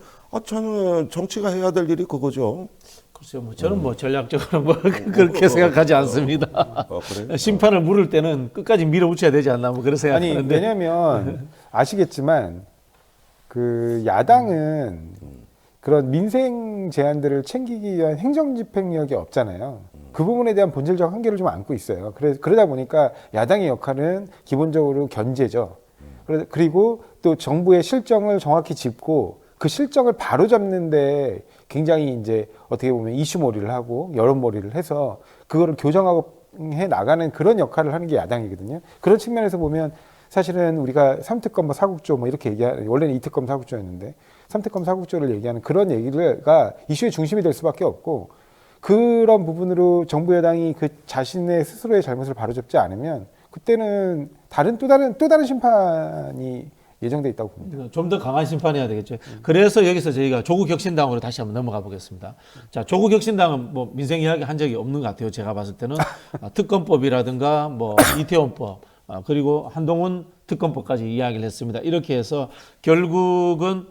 저는 정치가 해야 될 일이 그거죠. 글쎄요, 뭐 저는 뭐 전략적으로 뭐 그렇게 생각하지 않습니다. 그래요? 심판을 물을 때는 끝까지 밀어붙여야 되지 않나 뭐 그런 아니 생각하는데. 왜냐하면 아시겠지만 그 야당은 그런 민생 제안들을 챙기기 위한 행정 집행력이 없잖아요. 그 부분에 대한 본질적 한계를 좀 안고 있어요. 그러다 보니까 야당의 역할은 기본적으로 견제죠. 그리고 또 정부의 실정을 정확히 짚고 그 실정을 바로잡는데 굉장히 이제 어떻게 보면 이슈몰이를 하고 여론몰이를 해서 그거를 교정하고 해 나가는 그런 역할을 하는 게 야당이거든요. 그런 측면에서 보면 사실은 우리가 3특검 뭐 사국조 뭐 이렇게 얘기하는, 원래는 2특검 사국조였는데 3특검 사국조를 얘기하는 그런 얘기가 이슈의 중심이 될 수밖에 없고, 그런 부분으로 정부 여당이 그 자신의 스스로의 잘못을 바로잡지 않으면 그때는 또 다른 심판이 예정돼 있다고 봅니다. 좀 더 강한 심판해야 되겠죠. 그래서 여기서 저희가 조국 혁신당으로 다시 한번 넘어가 보겠습니다. 자, 조국 혁신당은 뭐 민생 이야기 한 적이 없는 것 같아요. 제가 봤을 때는 특검법이라든가 뭐 이태원법, 그리고 한동훈 특검법까지 이야기를 했습니다. 이렇게 해서 결국은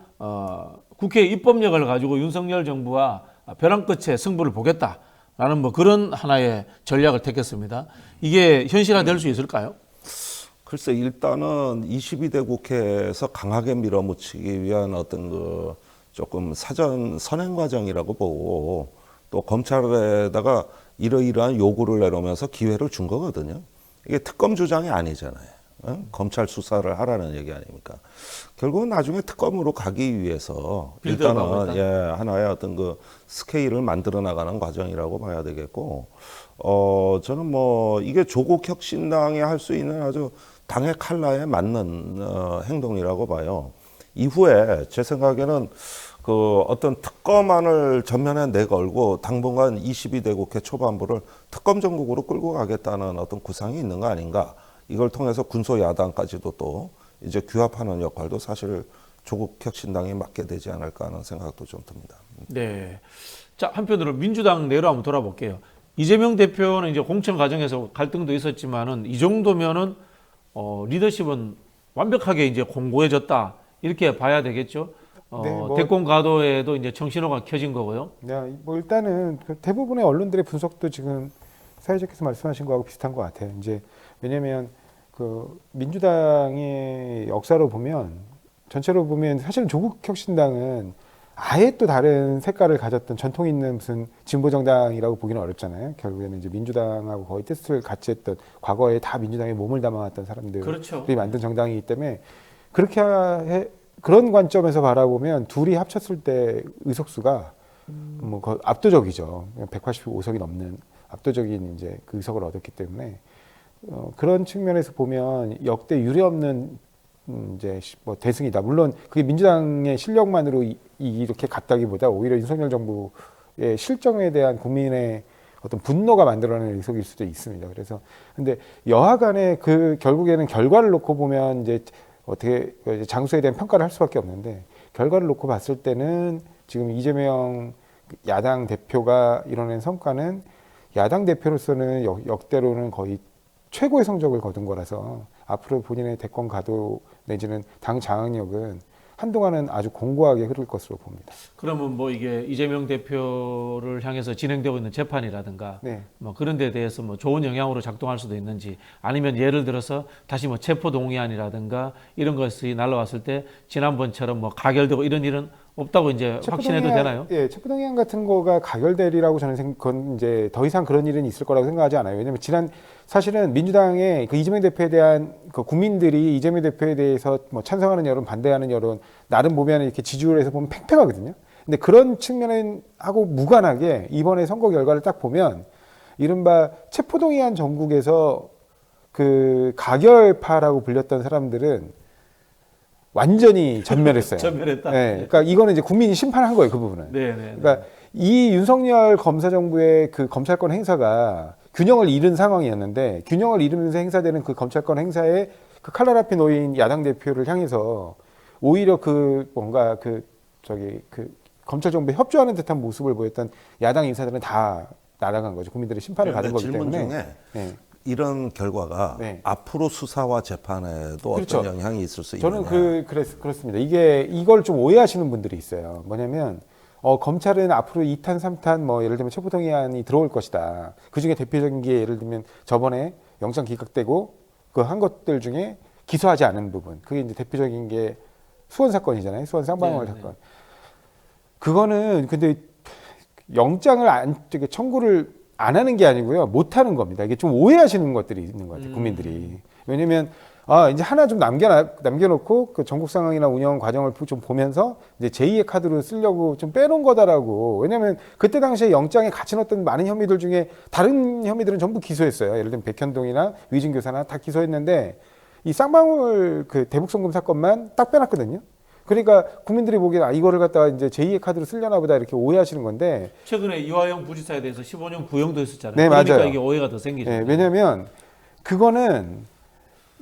국회 입법력을 가지고 윤석열 정부와 벼랑 끝에 승부를 보겠다라는 뭐 그런 하나의 전략을 택했습니다. 이게 현실화될 수 있을까요? 글쎄 일단은 22대 국회에서 강하게 밀어붙이기 위한 어떤 그 조금 사전 선행 과정이라고 보고, 또 검찰에다가 이러이러한 요구를 내놓으면서 기회를 준 거거든요. 이게 특검 주장이 아니잖아요. 검찰 수사를 하라는 얘기 아닙니까? 결국은 나중에 특검으로 가기 위해서 일단은 하나의 어떤 그 스케일을 만들어 나가는 과정이라고 봐야 되겠고, 저는 뭐 이게 조국 혁신당이 할 수 있는 아주 당의 칼라에 맞는 행동이라고 봐요. 이후에 제 생각에는 그 어떤 특검안을 전면에 내걸고 당분간 22대 국회 초반부를 특검 정국으로 끌고 가겠다는 어떤 구상이 있는 거 아닌가. 이걸 통해서 군소 야당까지도 또 이제 규합하는 역할도 사실 조국 혁신당이 맡게 되지 않을까 하는 생각도 좀 듭니다. 네. 자, 한편으로 민주당 내로 한번 돌아볼게요. 이재명 대표는 이제 공천 과정에서 갈등도 있었지만은 이 정도면은 리더십은 완벽하게 이제 공고해졌다 이렇게 봐야 되겠죠. 네, 뭐 대권 가도에도 이제 청신호가 켜진 거고요. 네, 뭐 일단은 그 대부분의 언론들의 분석도 지금 사회자께서 말씀하신 거하고 비슷한 것 같아요. 이제 왜냐하면 그 민주당의 역사로 보면, 전체로 보면 사실은 조국 혁신당은 아예 또 다른 색깔을 가졌던 전통 있는 무슨 진보 정당이라고 보기는 어렵잖아요. 결국에는 이제 민주당하고 거의 뜻을 같이 했던, 과거에 다 민주당에 몸을 담아왔던 사람들이 그렇죠. 만든 정당이기 때문에 그런 관점에서 바라보면 둘이 합쳤을 때 의석수가 뭐 압도적이죠. 185석이 넘는 압도적인 이제 그 의석을 얻었기 때문에 그런 측면에서 보면 역대 유례없는 이제 뭐 대승이다. 물론 그게 민주당의 실력만으로 이렇게 갔다기보다 오히려 윤석열 정부의 실정에 대한 국민의 어떤 분노가 만들어내는 의석일 수도 있습니다. 그래서 근데 여하간에 그 결국에는 결과를 놓고 보면 이제 어떻게 장소에 대한 평가를 할 수밖에 없는데, 결과를 놓고 봤을 때는 지금 이재명 야당 대표가 이뤄낸 성과는 야당 대표로서는 역대로는 거의 최고의 성적을 거둔 거라서 앞으로 본인의 대권 가도 내지는 당 장악력은 한동안은 아주 공고하게 흐를 것으로 봅니다. 그러면 뭐 이게 이재명 대표를 향해서 진행되고 있는 재판이라든가 네. 뭐 그런 데 대해서 뭐 좋은 영향으로 작동할 수도 있는지, 아니면 예를 들어서 다시 뭐 체포 동의안이라든가 이런 것이 날라왔을 때 지난번처럼 뭐 가결되고 이런 일은 없다고 이제 확신해도 되나요? 예, 체포동의안 같은 거가 가결되리라고 저는 그건 이제 더 이상 그런 일은 있을 거라고 생각하지 않아요. 왜냐하면 사실은 민주당의 그 이재명 대표에 대한 그 국민들이 이재명 대표에 대해서 뭐 찬성하는 여론, 반대하는 여론 나름 보면 이렇게 지지율 해서 보면 팽팽하거든요. 근데 그런 측면하고 무관하게 이번에 선거 결과를 딱 보면 이른바 체포동의안 전국에서 그 가결파라고 불렸던 사람들은 완전히 전멸했어요. 전멸했다. 네, 그러니까 이거는 이제 국민이 심판한 거예요, 그 부분은. 네. 그러니까 이 윤석열 검사 정부의 그 검찰권 행사가 균형을 잃은 상황이었는데 균형을 잃으면서 행사되는 그 검찰권 행사에 그 칼날 앞에 놓인 야당 대표를 향해서 오히려 그 뭔가 그 검찰 정부에 협조하는 듯한 모습을 보였던 야당 인사들은 다 날아간 거죠. 국민들의 심판을 받은 거기 질문 때문에. 중에 네. 이런 결과가 네. 앞으로 수사와 재판에도 그렇죠. 어떤 영향이 있을 수 있느냐. 저는 그렇습니다. 이걸 좀 오해하시는 분들이 있어요. 뭐냐면 검찰은 앞으로 2탄, 3탄 뭐 예를 들면 체포동의안이 들어올 것이다. 그 중에 대표적인 게 예를 들면 저번에 영장 기각되고 그 한 것들 중에 기소하지 않은 부분. 그게 이제 대표적인 게 수원 사건이잖아요. 수원 쌍방울 네, 사건. 그거는 근데 영장을 청구를 안 하는 게 아니고요. 못 하는 겁니다. 이게 좀 오해하시는 것들이 있는 것 같아요. 국민들이. 왜냐면 이제 하나 좀 남겨놓고 그 전국 상황이나 운영 과정을 좀 보면서 이제 제2의 카드로 쓰려고 좀 빼놓은 거다라고. 왜냐면 그때 당시에 영장에 같이 넣었던 많은 혐의들 중에 다른 혐의들은 전부 기소했어요. 예를 들면 백현동이나 위증교사나 다 기소했는데 이 쌍방울 그 대북송금 사건만 딱 빼놨거든요. 그러니까 국민들이 보기에 이거를 갖다가 이제 제2의 카드로 쓰려나 보다 이렇게 오해하시는 건데. 최근에 이화영 부지사에 대해서 15년 구형도 했었잖아요. 네, 그러니까 맞아요. 이게 오해가 더 생기죠. 네, 왜냐면 그거는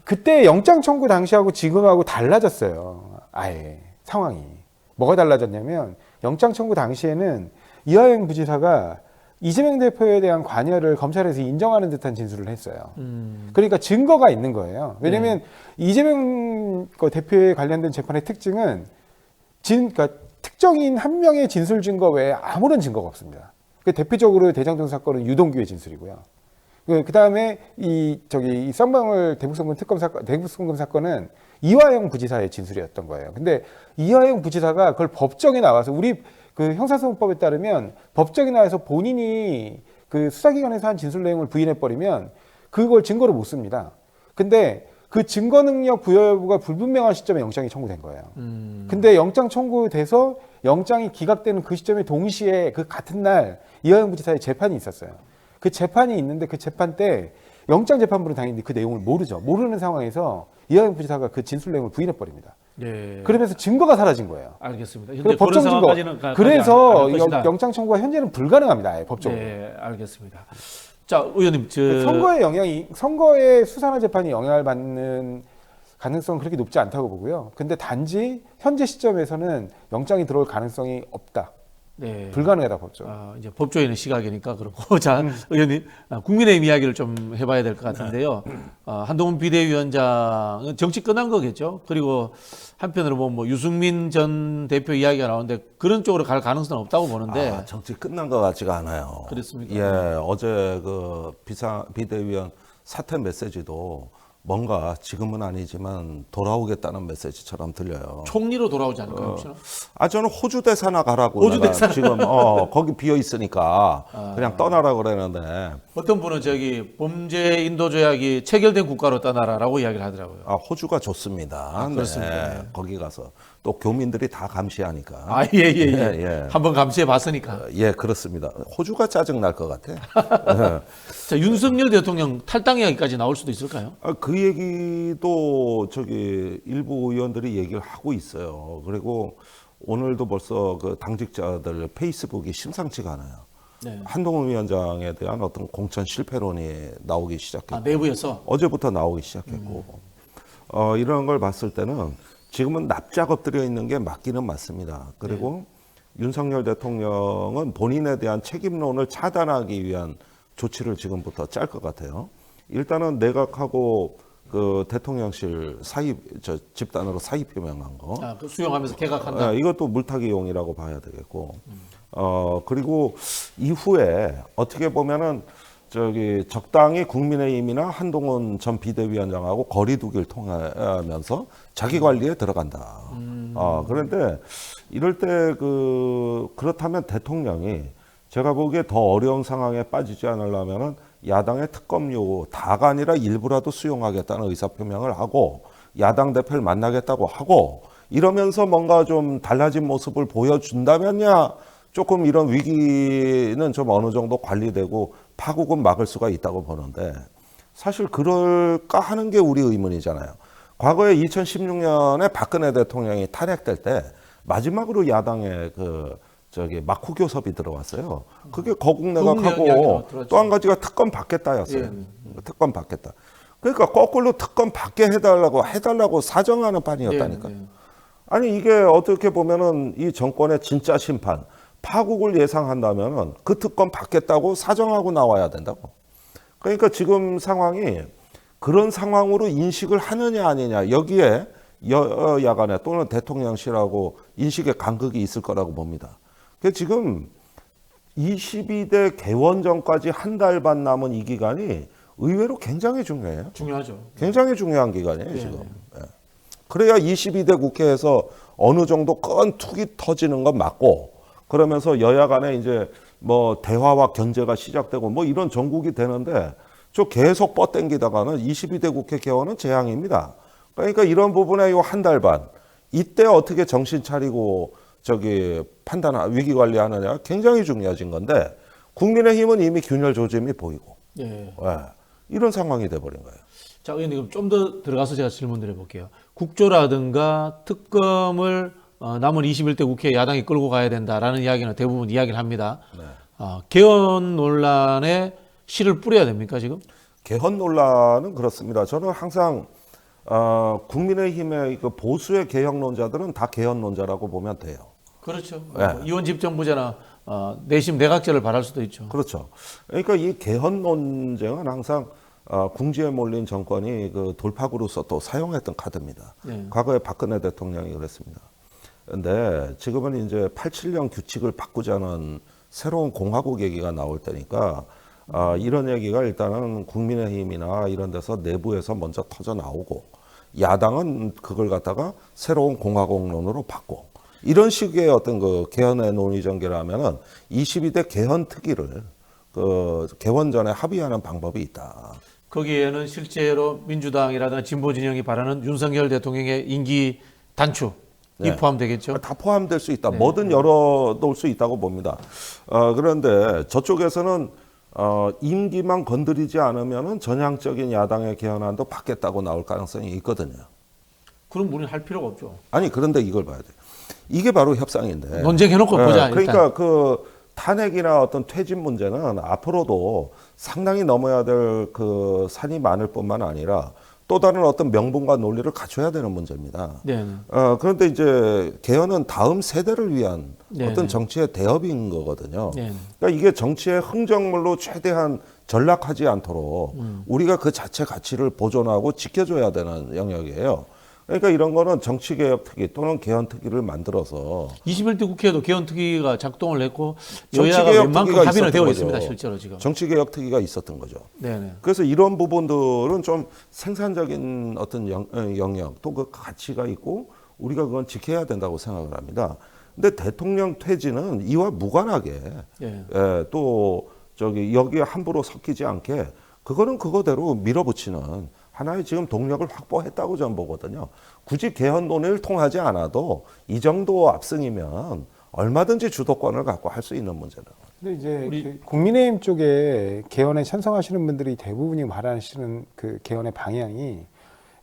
그때 영장 청구 당시하고 지금하고 달라졌어요. 아예 상황이. 뭐가 달라졌냐면 영장 청구 당시에는 이화영 부지사가 이재명 대표에 대한 관여를 검찰에서 인정하는 듯한 진술을 했어요. 그러니까 증거가 있는 거예요. 왜냐하면 이재명 대표에 관련된 재판의 특징은 그러니까 특정인 한 명의 진술 증거 외에 아무런 증거가 없습니다. 대표적으로 대장동 사건은 유동규의 진술이고요. 그 다음에 이 쌍방울 대북송금 사건은 이화영 부지사의 진술이었던 거예요. 근데 이화영 부지사가 그걸 법정에 나와서 우리 그 형사소송법에 따르면 법정에 나와서 본인이 그 수사기관에서 한 진술 내용을 부인해버리면 그걸 증거로 못 씁니다. 근데 그 증거 능력 부여 여부가 불분명한 시점에 영장이 청구된 거예요. 근데 영장 청구돼서 영장이 기각되는 그 시점에 동시에 그 같은 날 이화영 부지사의 재판이 있었어요. 그 재판이 있는데 그 재판 때 영장재판부는 당연히 그 내용을 모르죠. 모르는 상황에서 이화영 부지사가 그 진술 내용을 부인해버립니다. 네. 그러면서 증거가 사라진 거예요. 알겠습니다. 현재 그리고 법정 증거. 그래서 영장 청구가 현재는 불가능합니다. 법적으로. 네, 알겠습니다. 자, 의원님, 선거에 수사나 재판이 영향을 받는 가능성은 그렇게 높지 않다고 보고요. 근데 단지 현재 시점에서는 영장이 들어올 가능성이 없다. 네. 불가능하다 법적. 이제 법조인의 시각이니까 그렇고 자 의원님 국민의힘 이야기를 좀 해봐야 될 것 같은데요. 한동훈 비대위원장은 정치 끝난 거겠죠. 그리고 한편으로 뭐 유승민 전 대표 이야기가 나오는데 그런 쪽으로 갈 가능성은 없다고 보는데. 정치 끝난 것 같지가 않아요. 그렇습니까? 예, 어제 그 비대위원 사퇴 메시지도 뭔가 지금은 아니지만 돌아오겠다는 메시지처럼 들려요. 총리로 돌아오지 않을까요? 혹시나? 저는 호주 대사나 가라고. 호주 대사나. 지금 거기 비어 있으니까 그냥 떠나라 그러는데. 어떤 분은 범죄 인도 조약이 체결된 국가로 떠나라라고 이야기를 하더라고요. 호주가 좋습니다. 그렇습니다. 네, 거기 가서 또 교민들이 다 감시하니까. 예. 한번 감시해 봤으니까. 예, 그렇습니다. 호주가 짜증 날 것 같아. 자, 윤석열 대통령 탈당 이야기까지 나올 수도 있을까요? 그 얘기도 일부 의원들이 얘기를 하고 있어요. 그리고 오늘도 벌써 그 당직자들 페이스북이 심상치가 않아요. 네. 한동훈 위원장에 대한 어떤 공천 실패론이 나오기 시작했고. 내부에서? 어제부터 나오기 시작했고. 이런 걸 봤을 때는 지금은 납작 엎드려 있는 게 맞기는 맞습니다. 그리고 윤석열 대통령은 본인에 대한 책임론을 차단하기 위한 조치를 지금부터 짤 것 같아요. 일단은 내각하고 그 대통령실 집단으로 사의 표명한 거. 그 수용하면서 개각한다. 이것도 물타기용이라고 봐야 되겠고. 그리고 이후에 어떻게 보면은 적당히 국민의힘이나 한동훈 전 비대위원장하고 거리두기를 통하면서 자기 관리에 들어간다. 그런데 이럴 때 그렇다면 대통령이 제가 보기에 더 어려운 상황에 빠지지 않으려면은 야당의 특검 요구 다가 아니라 일부라도 수용하겠다는 의사표명을 하고 야당 대표를 만나겠다고 하고 이러면서 뭔가 좀 달라진 모습을 보여준다면야 조금 이런 위기는 좀 어느 정도 관리되고 파국은 막을 수가 있다고 보는데 사실 그럴까 하는 게 우리 의문이잖아요. 과거에 2016년에 박근혜 대통령이 탄핵될 때 마지막으로 야당의 저기 막후 교섭이 들어왔어요. 그게 거국 이야기가 거국내각하고 들어왔죠. 또 한 가지가 특검 받겠다였어요. 특검 받겠다. 그러니까 거꾸로 특검 받게 해달라고 사정하는 판이었다니까. 아니 이게 어떻게 보면은 이 정권의 진짜 심판, 파국을 예상한다면은 그 특검 받겠다고 사정하고 나와야 된다고. 그러니까 지금 상황이 그런 상황으로 인식을 하느냐 아니냐 여기에 여야 간에 또는 대통령실하고 인식의 간극이 있을 거라고 봅니다. 그래서 지금 22대 개원 전까지 한 달 반 남은 이 기간이 의외로 굉장히 중요해요. 중요하죠. 굉장히 중요한 기간이에요, 지금. 예. 그래야 22대 국회에서 어느 정도 큰 툭이 터지는 건 맞고, 그러면서 여야 간에 이제 뭐 대화와 견제가 시작되고 뭐 이런 전국이 되는데, 저 계속 뻗땡기다가는 22대 국회 개원은 재앙입니다. 그러니까 이런 부분에 요 한 달 반, 이때 어떻게 정신 차리고 위기 관리하느냐 굉장히 중요해진 건데, 국민의힘은 이미 균열 조짐이 보이고, 예. 예. 이런 상황이 돼버린 거예요. 자, 의원님 좀 더 들어가서 제가 질문 드려볼게요. 국조라든가 특검을 남은 21대 국회 야당이 끌고 가야 된다라는 이야기는 대부분 이야기를 합니다. 네. 개헌 논란에 씨를 뿌려야 됩니까 지금? 개헌 논란은 그렇습니다. 저는 항상 국민의힘의 그 보수의 개혁론자들은 다 개헌론자라고 보면 돼요. 그렇죠. 네. 이원 집정부잖아. 내심 내각제를 바랄 수도 있죠. 그렇죠. 그러니까 이 개헌 논쟁은 항상 궁지에 몰린 정권이 그 돌파구로서 또 사용했던 카드입니다. 네. 과거에 박근혜 대통령이 그랬습니다. 그런데 지금은 이제 87년 규칙을 바꾸자는 새로운 공화국 얘기가 나올 때니까 이런 얘기가 일단은 국민의힘이나 이런 데서 내부에서 먼저 터져 나오고, 야당은 그걸 갖다가 새로운 공화국론으로 바꿔. 이런 식의 어떤 그 개헌의 논의 전개라면은 22대 개헌 특위를 그 개원 전에 합의하는 방법이 있다. 거기에는 실제로 민주당이라든가 진보 진영이 바라는 윤석열 대통령의 임기 단축이 네. 포함되겠죠. 다 포함될 수 있다. 뭐든 열어놓을 수 있다고 봅니다. 그런데 저쪽에서는 임기만 건드리지 않으면은 전향적인 야당의 개헌안도 받겠다고 나올 가능성이 있거든요. 그럼 우리는 할 필요가 없죠. 아니 그런데 이걸 봐야 돼요. 이게 바로 협상인데. 논쟁해놓고 보자. 그러니까 일단. 그 탄핵이나 어떤 퇴진 문제는 앞으로도 상당히 넘어야 될 그 산이 많을 뿐만 아니라 또 다른 어떤 명분과 논리를 갖춰야 되는 문제입니다. 네. 그런데 이제 개헌은 다음 세대를 위한 네네. 어떤 정치의 대업인 거거든요. 네네. 그러니까 이게 정치의 흥정물로 최대한 전락하지 않도록 우리가 그 자체 가치를 보존하고 지켜줘야 되는 영역이에요. 그러니까 이런 거는 정치개혁특위 또는 개헌특위를 만들어서 21대 국회에도 개헌특위가 작동을 했고 여야가 웬만큼 정치개혁특위가 합의는 되어 있었던 있습니다. 거죠. 실제로 지금. 정치개혁특위가 있었던 거죠. 네네. 그래서 이런 부분들은 좀 생산적인 어떤 영역 또 그 가치가 있고 우리가 그건 지켜야 된다고 생각을 합니다. 근데 대통령 퇴진은 이와 무관하게 예. 또 여기에 함부로 섞이지 않게 그거는 그거대로 밀어붙이는 하나의 지금 동력을 확보했다고 저는 보거든요. 굳이 개헌 논의를 통하지 않아도 이 정도 압승이면 얼마든지 주도권을 갖고 할 수 있는 문제다. 근데 이제 그 국민의힘 쪽에 개헌에 찬성하시는 분들이 대부분이 말하시는 그 개헌의 방향이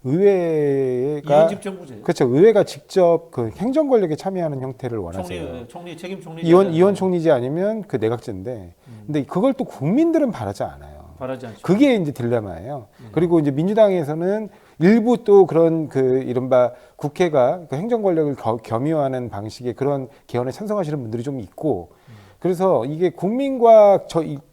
의회가 이원집정부제. 그렇죠. 의회가 직접 그 행정 권력에 참여하는 형태를 원하세요. 총리 책임 총리. 이원 총리제 아니면 그 내각제인데, 근데 그걸 또 국민들은 바라지 않아요. 바라지 않죠. 그게 이제 딜레마예요. 그리고 이제 민주당에서는 일부 또 그런 그 이른바 국회가 그 행정 권력을 겸유하는 방식의 그런 개헌에 찬성하시는 분들이 좀 있고, 그래서 이게 국민과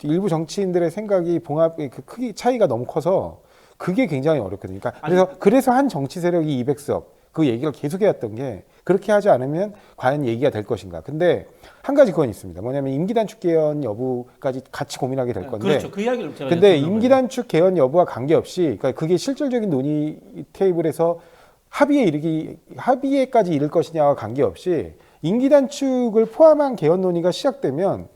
일부 정치인들의 생각이 봉합의 그 크기 차이가 너무 커서 그게 굉장히 어렵거든요. 그러니까 그래서 한 정치 세력이 200석 그 얘기를 계속해왔던 게 그렇게 하지 않으면 과연 얘기가 될 것인가. 근데 한 가지 그건 있습니다. 뭐냐면 임기 단축 개헌 여부까지 같이 고민하게 될 건데. 그렇죠. 그 이야기를 제가. 근데 임기 단축 개헌 여부와 관계없이, 그러니까 그게 실질적인 논의 테이블에서 합의에까지 이를 것이냐와 관계없이 임기 단축을 포함한 개헌 논의가 시작되면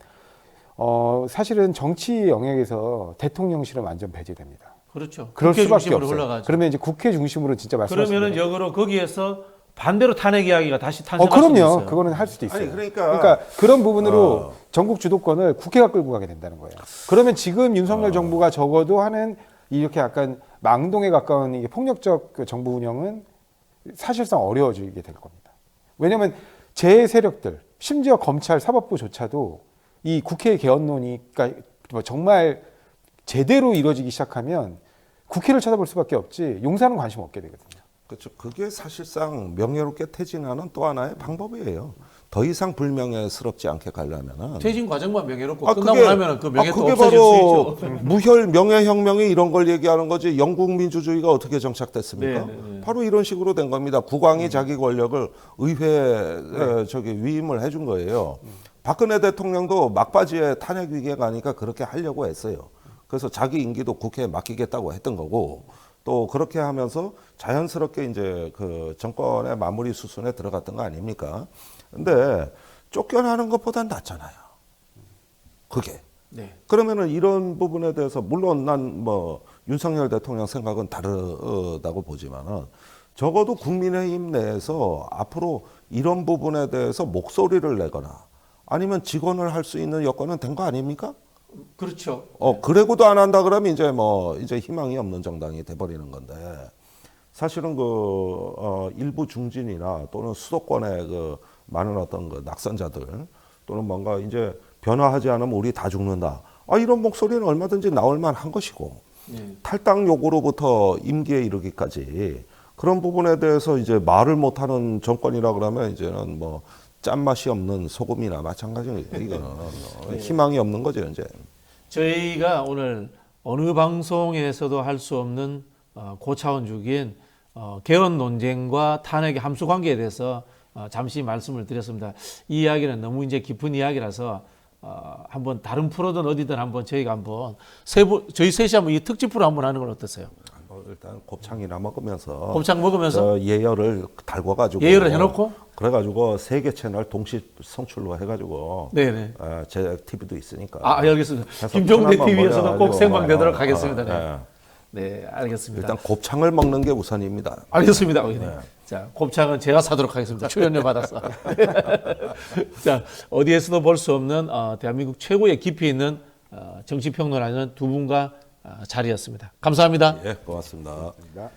사실은 정치 영역에서 대통령실은 완전 배제됩니다. 그렇죠. 그럴 국회 수밖에 중심으로 없어요. 흘러가죠. 그러면 이제 국회 중심으로 진짜 말씀하시는 그러면은 대로. 역으로 거기에서 반대로 탄핵 이야기가 다시 탄생할 수도 그럼요. 있어요. 그거는 할 수도 있어요. 아니, 그러니까 그런 부분으로 전국 주도권을 국회가 끌고 가게 된다는 거예요. 그러면 지금 윤석열 정부가 적어도 하는 이렇게 약간 망동에 가까운 이게 폭력적 그 정부 운영은 사실상 어려워지게 될 겁니다. 왜냐하면 제 세력들, 심지어 검찰 사법부조차도 이 국회 개헌론이 그러니까 뭐 정말 제대로 이루어지기 시작하면 국회를 쳐다볼 수밖에 없지 용사는 관심 없게 되거든요. 그렇죠. 그게 사실상 명예롭게 퇴진하는 또 하나의 방법이에요. 더 이상 불명예스럽지 않게 가려면은 퇴진 과정만 명예롭고 아, 끝나고 그게- 나면 그 명예 또 그게 없어질 바로 수 있죠. 무혈 명예혁명이 이런 걸 얘기하는 거지. 영국 민주주의가 어떻게 정착됐습니까? 네, 네, 네. 바로 이런 식으로 된 겁니다. 국왕이 자기 권력을 의회에 위임을 해준 거예요. 박근혜 대통령도 막바지에 탄핵 위기에 가니까 그렇게 하려고 했어요. 그래서 자기 임기도 국회에 맡기겠다고 했던 거고, 또 그렇게 하면서 자연스럽게 이제 그 정권의 마무리 수순에 들어갔던 거 아닙니까? 근데 쫓겨나는 것보단 낫잖아요. 그게. 네. 그러면은 이런 부분에 대해서 물론 난 뭐 윤석열 대통령 생각은 다르다고 보지만은 적어도 국민의힘 내에서 앞으로 이런 부분에 대해서 목소리를 내거나 아니면 직언을 할 수 있는 여건은 된 거 아닙니까? 그렇죠. 그래고도 안 한다 그러면 이제 뭐 이제 희망이 없는 정당이 돼버리는 건데 사실은 일부 중진이나 또는 수도권의 그 많은 어떤 그 낙선자들 또는 뭔가 이제 변화하지 않으면 우리 다 죽는다. 이런 목소리는 얼마든지 나올 만한 것이고 네. 탈당 요구로부터 임기에 이르기까지 그런 부분에 대해서 이제 말을 못하는 정권이라 그러면 이제는 뭐 짠맛이 없는 소금이나 마찬가지예요. 이거는 희망이 없는 거죠, 이제. 저희가 오늘 어느 방송에서도 할 수 없는 고차원 주기인 개헌 논쟁과 탄핵의 함수 관계에 대해서 잠시 말씀을 드렸습니다. 이 이야기는 너무 이제 깊은 이야기라서 한번 다른 프로든 어디든 한번 저희가 한번 저희 셋이 한번 이 특집 프로 한번 하는 건 어떠세요? 일단 곱창이나 먹으면서 곱창 먹으면서 예열을 달궈가지고 예열을 해놓고 그래가지고 3개 채널 동시 송출로 해가지고 네네. 제 TV도 있으니까. 알겠습니다. 해서 김종대 편한만 TV에서도 꼭 먹어가지고 생방되도록 하겠습니다. 네. 네. 네, 알겠습니다. 일단 곱창을 먹는 게 우선입니다. 알겠습니다. 자, 곱창은 제가 사도록 하겠습니다. 출연료 받아서. 자, 어디에서도 볼 수 없는 대한민국 최고의 깊이 있는 정치평론하는 두 분과 자리였습니다. 감사합니다. 예, 고맙습니다. 감사합니다.